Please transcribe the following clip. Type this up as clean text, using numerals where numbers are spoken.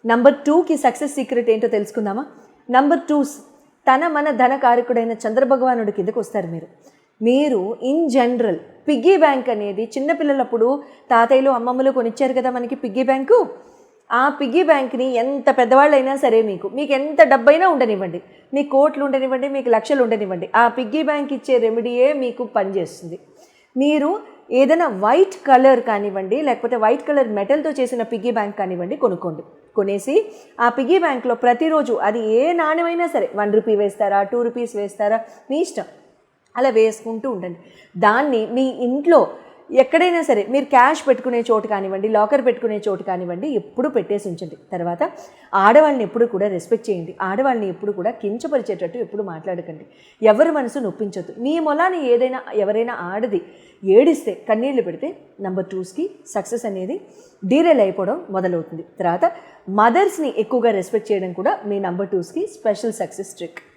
Number 2కి success secret ఏంటో తెలుసుకుందామా? నంబర్ 2 మన ధనకారకుడైన చంద్రభగవానుడి కిందకు వస్తారు మీరు ఇన్ జనరల్ పిగ్గీ బ్యాంక్ అనేది చిన్నపిల్లలప్పుడు తాతయ్యలు అమ్మమ్మలు కొనిచ్చారు కదా మనకి పిగ్గీ బ్యాంకు. ఆ పిగ్గీ బ్యాంక్ని ఎంత పెద్దవాళ్ళైనా సరే మీకు ఎంత డబ్బైనా ఉండనివ్వండి, మీకు కోట్లు ఉండనివ్వండి, మీకు లక్షలు ఉండనివ్వండి, ఆ పిగ్గీ బ్యాంక్ ఇచ్చే రెమెడీయే మీకు పనిచేస్తుంది. మీరు ఏదైనా వైట్ కలర్ కానివ్వండి, లేకపోతే వైట్ కలర్ మెటల్తో చేసిన పిగ్గీ బ్యాంక్ కానివ్వండి కొనేసి ఆ పిగ్గీ బ్యాంక్లో ప్రతిరోజు అది ఏ నాణ్యమైనా సరే 1 రూపీ వేస్తారా, 2 రూపీస్ వేస్తారా, మీ ఇష్టం, అలా వేసుకుంటూ ఉండండి. దాన్ని మీ ఇంట్లో ఎక్కడైనా సరే మీరు క్యాష్ పెట్టుకునే చోటు కానివ్వండి, లాకర్ పెట్టుకునే చోటు కానివ్వండి, ఎప్పుడు పెట్టేసి ఉంచండి. తర్వాత ఆడవాళ్ళని ఎప్పుడు కూడా రెస్పెక్ట్ చేయండి. ఆడవాళ్ళని ఎప్పుడు కూడా కించపరిచేటట్టు ఎప్పుడు మాట్లాడకండి. ఎవరి మనసు నొప్పించొద్దు. మీ మొలాన్ని ఎవరైనా ఆడది ఏడిస్తే, కన్నీళ్లు పెడితే నంబర్ 2కి సక్సెస్ అనేది డీరైల్ అయిపోవడం మొదలవుతుంది. తర్వాత మదర్స్ని ఎక్కువగా రెస్పెక్ట్ చేయడం కూడా మీ నంబర్ 2కి స్పెషల్ సక్సెస్ ట్రిక్.